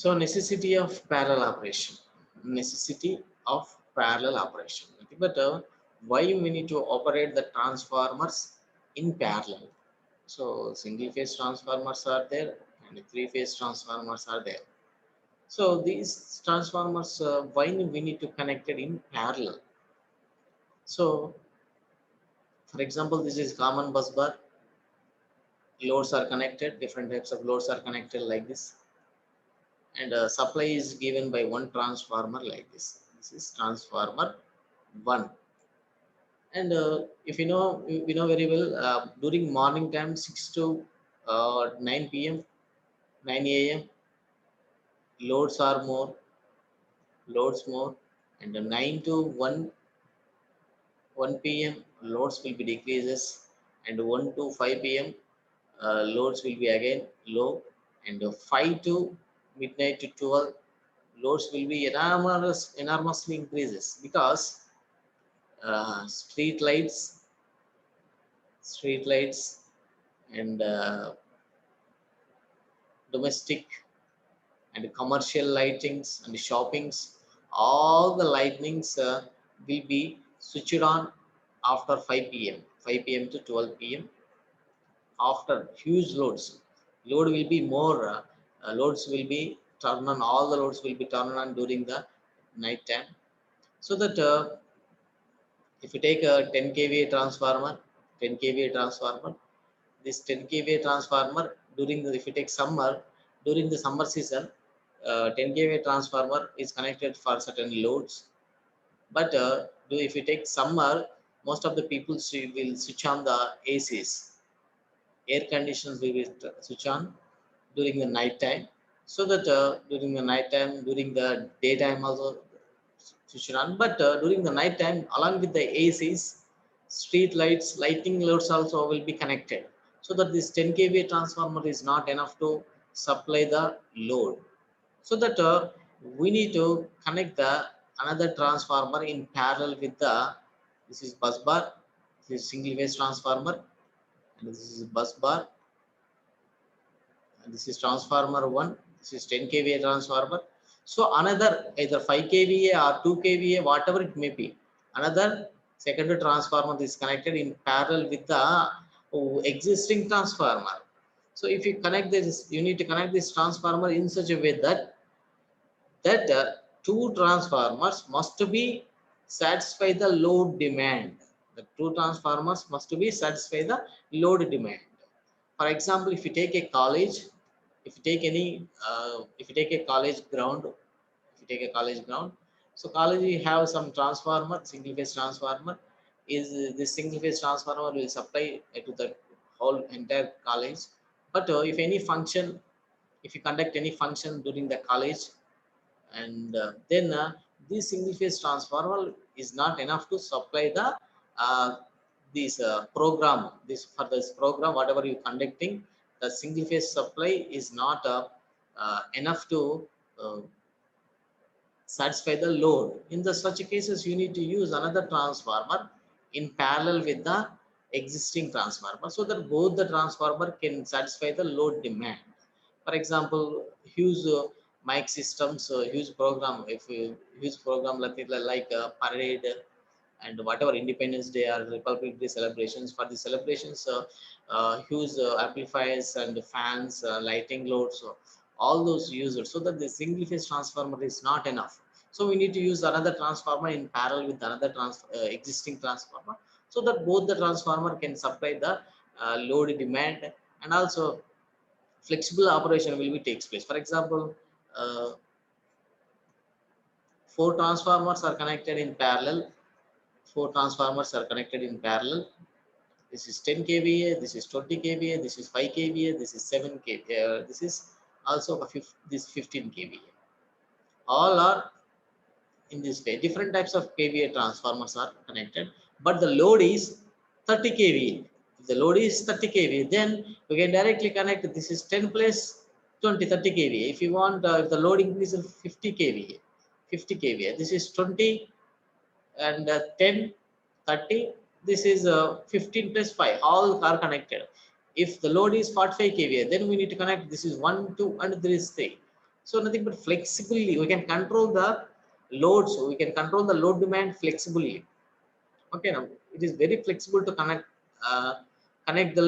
So necessity of parallel operation, necessity of parallel operation. Okay, but why we need to operate the transformers in parallel? So single phase transformers are there and three phase transformers are there. So these transformers, why we need to connect it in parallel? So for example, this is common bus bar. Loads are connected, different types of loads are connected like this, and supply is given by one transformer like this. This is transformer 1. And if you know, we know very well, during morning time 6 to 9 p.m., 9 a.m., loads are more, loads more, and 9 to 1 p.m. loads will be decreases, and 1 to 5 p.m. Loads will be again low, and 5 to midnight to 12 loads will be enormously increases because street lights, street lights, and domestic and commercial lightings and shoppings, all the lightnings will be switched on after 5 p.m., 5 p.m. to 12 p.m. After huge loads, load will be more, loads will be turned on, all the loads will be turned on during the night time. So that if you take a 10 kVA transformer, 10 kVA transformer, this 10 kVA transformer during the, if you take summer, during the summer season, 10 kVA transformer is connected for certain loads. But if you take summer, most of the people will switch on the ACs, air conditions will be switch on during the night time, so that during the night time, during the daytime also switch on. But during the night time, along with the ACs, street lights, lighting loads also will be connected, so that this 10 kVA transformer is not enough to supply the load. So that we need to connect the another transformer in parallel with the, this is bus bar, this is single phase transformer, and this is bus bar, and this is transformer 1, this is 10 kVA transformer. So another either 5 kVA or 2 kVA, whatever it may be, another secondary transformer is connected in parallel with the existing transformer. So if you connect this, you need to connect this transformer in such a way that two transformers must be satisfy the load demand. The two transformers must be satisfy the load demand. For example, if you take a college, if you take any, if you take a college ground, if you take a college ground, so college you have some transformer, single phase transformer. Is this single phase transformer will supply to the whole entire college. But if any function, if you conduct any function during the college, and then this single phase transformer is not enough to supply the uh, this program, this for this program whatever you conducting, the single phase supply is not enough to uh, satisfy the load. In the such cases, you need to use another transformer in parallel with the existing transformer, so that both the transformer can satisfy the load demand. For example, huge mic systems, huge program, if you huge program like parade and whatever Independence Day or Republic Day celebrations, for the celebrations, huge amplifiers and fans, lighting loads, so all those users, so that the single phase transformer is not enough. So we need to use another transformer in parallel with another existing transformer, so that both the transformer can supply the load demand, and also flexible operation will be takes place. For example, uh, four transformers are connected in parallel. Four transformers are connected in parallel. This is 10 kVA, this is 20 kVA, this is 5 kVA, this is 7 kVA, this is also this 15 kVA. All are in this way. Different types of kVA transformers are connected, but the load is 30 kVA. If the load is 30 kVA, then we can directly connect. This is 10 plus 20, 30 kVA. If you want, if the load increases 50 kVA, 50 kVA, this is 20 and 10, 30. This is 15 plus 5. All are connected. If the load is 45 kVA, then we need to connect. This is 1, 2, and there is 3. So nothing but flexibly we can control the loads. We can control the load demand flexibly. Okay, now it is very flexible to uh, connect the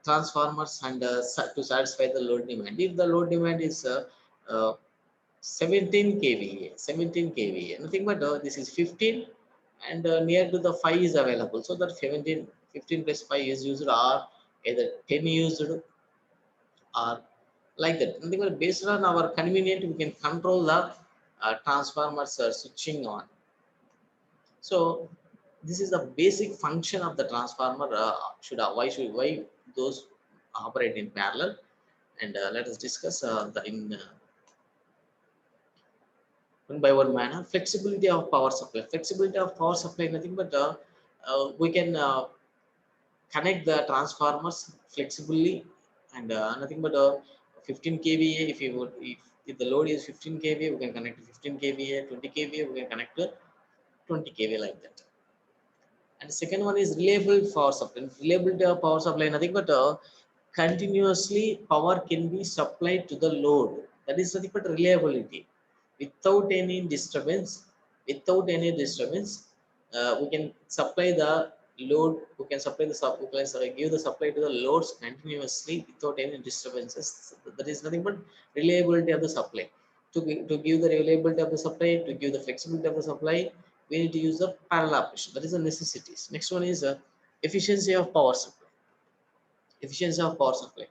transformers and to satisfy the load demand. If the load demand is 17 kVA, 17 kVA, nothing but this is 15 and near to the 5 is available. So that 17, 15 plus 5 is used or either 10 used or like that. Nothing but based on our convenient, we can control the transformers switching on. So this is the basic function of the transformer. Why those operate in parallel, and let us discuss the in one by one manner. Flexibility of power supply. Flexibility of power supply, nothing but we can connect the transformers flexibly and nothing but 15 kVA. If you would, if the load is 15 kVA, we can connect to 15 kVA. 20 kVA, we can connect to 20 kVA like that. And the second one is reliable power supply. Reliability of power supply, nothing but continuously power can be supplied to the load. That is nothing but reliability. Without any disturbance, without any disturbance, we can supply the load. We can supply the we can give the supply to the loads continuously without any disturbances. That is nothing but reliability of the supply. To give the reliability of the supply, to give the flexibility of the supply, we need to use the parallel operation. That is the necessities. Next one is efficiency of power supply. Efficiency of power supply.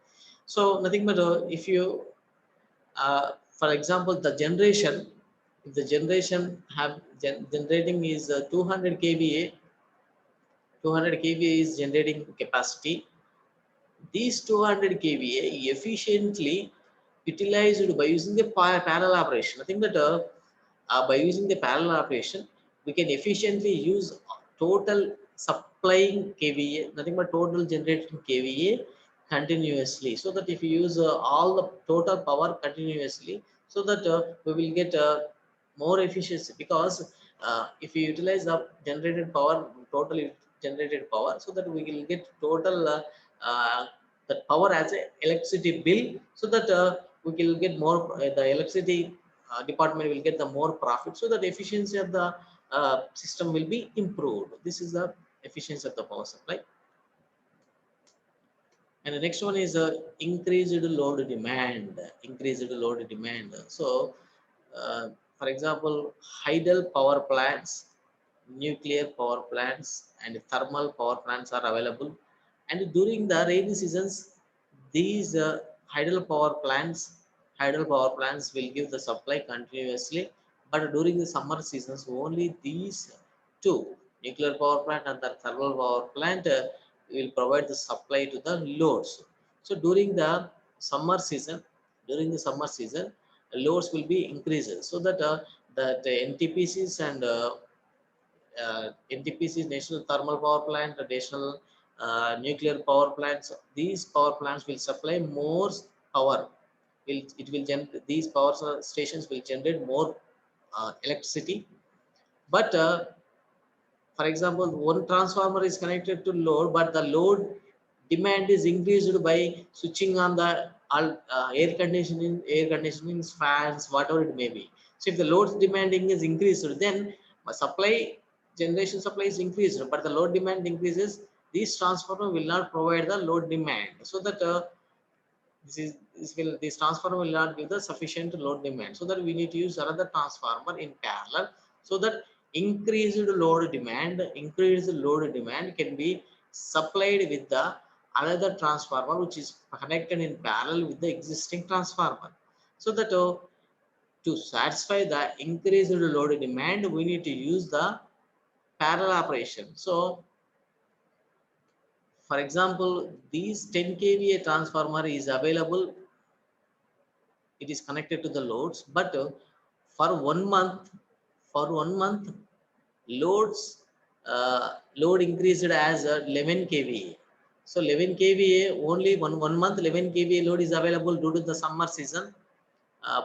So nothing but if you, for example, the generation, if the generation have generating is 200 kVA, 200 kVA is generating capacity. These 200 kVA efficiently utilized by using the parallel operation. Nothing but by using the parallel operation, we can efficiently use total supplying kVA, nothing but total generating kVA continuously. So that if you use all the total power continuously, so that we will get more efficiency, because if you utilize the generated power, totally generated power, so that we will get total that power as a electricity bill, so that we will get more the electricity department will get the more profit, so that the efficiency of the system will be improved. This is the efficiency of the power supply. And the next one is increased load demand. Increased load demand. So, for example, hydel power plants, nuclear power plants, and thermal power plants are available. And during the rainy seasons, these hydel power plants will give the supply continuously. But during the summer seasons, only these two, nuclear power plant and the thermal power plant, will provide the supply to the loads. So during the summer season, loads will be increased, so that that NTPCs and NTPCs, National Thermal Power Plant, National Nuclear Power Plants, these power plants will supply more power. These power stations will generate more electricity. But for example, one transformer is connected to load, but the load demand is increased by switching on the air conditioning, fans, whatever it may be. So if the load demanding is increased, then supply generation supply is increased, but the load demand increases. This transformer will not provide the load demand, so that this transformer will not give the sufficient load demand, so that we need to use another transformer in parallel, so that increased load demand can be supplied with the another transformer which is connected in parallel with the existing transformer, so that to satisfy the increased load demand, we need to use the parallel operation. So for example, these 10 kVA transformer is available, it is connected to the loads, but for 1 month, for 1 month, load increased as 11 kVA. So 11 kVA only one month 11 kVA load is available due to the summer season.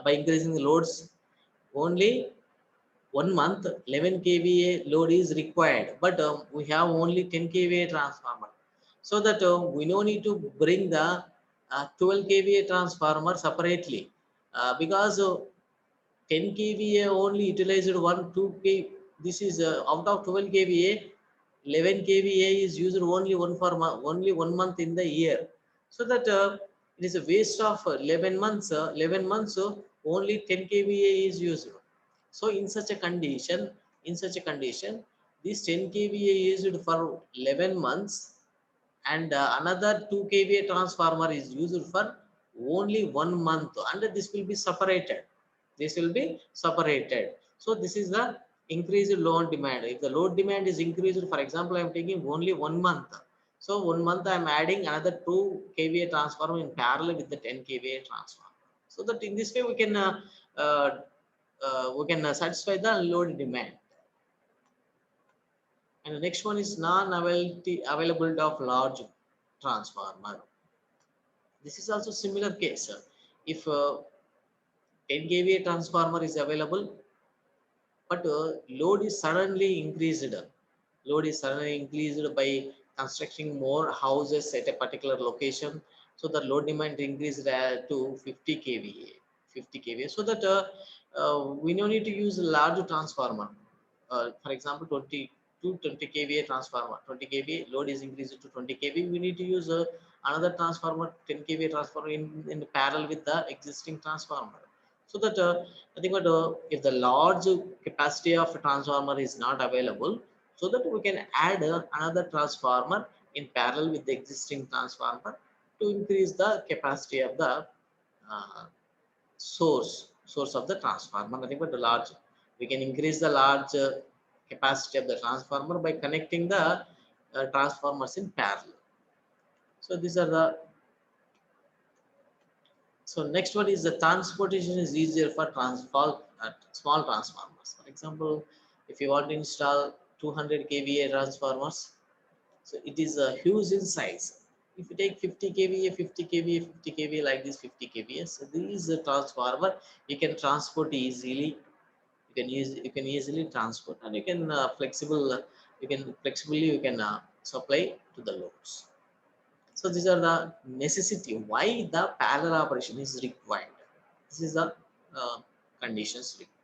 By increasing the loads, only 1 month 11 kVA load is required, but we have only 10 kVA transformer, so that we no need to bring the 12 kVA transformer separately. because 10 kVA only utilized 2 k. This is out of 12 kVA, 11 kVA is used only only 1 month in the year. So that it is a waste of 11 months. 11 months, only 10 kVA is used. So in such a condition, this 10 kVA is used for 11 months, and another 2 kVA transformer is used for only 1 month, and this will be separated. This will be separated. So this is the increased load demand. If the load demand is increased, for example, I am taking only 1 month. So 1 month I am adding another 2 kVA transformer in parallel with the 10 kVA transformer. So that in this way uh, we can satisfy the load demand. And the next one is non-availability of large transformer. This is also similar case. If 10 kVA transformer is available, but load is suddenly increased. Load is suddenly increased by constructing more houses at a particular location. So the load demand increased to 50 kVA. 50 kVA. So that we no need to use a large transformer. For example, 20 kVA transformer. 20 kVA load is increased to 20 kVA. We need to use another transformer, 10 kVA transformer in parallel with the existing transformer. So that I think that if the large capacity of a transformer is not available, so that we can add another transformer in parallel with the existing transformer to increase the capacity of the uh, source of the transformer. Nothing but the large. We can increase the large capacity of the transformer by connecting the transformers in parallel. So these are the. So next one is the transportation is easier for small transformers. For example, if you want to install 200 kVA transformers, so it is a huge in size. If you take 50 kVA, 50 kVA, 50 kVA like this 50 kVA, so this is a transformer you can transport easily. You can easily transport, and you can flexibly you can supply to the loads. So these are the necessity why the parallel operation is required. This is the conditions required.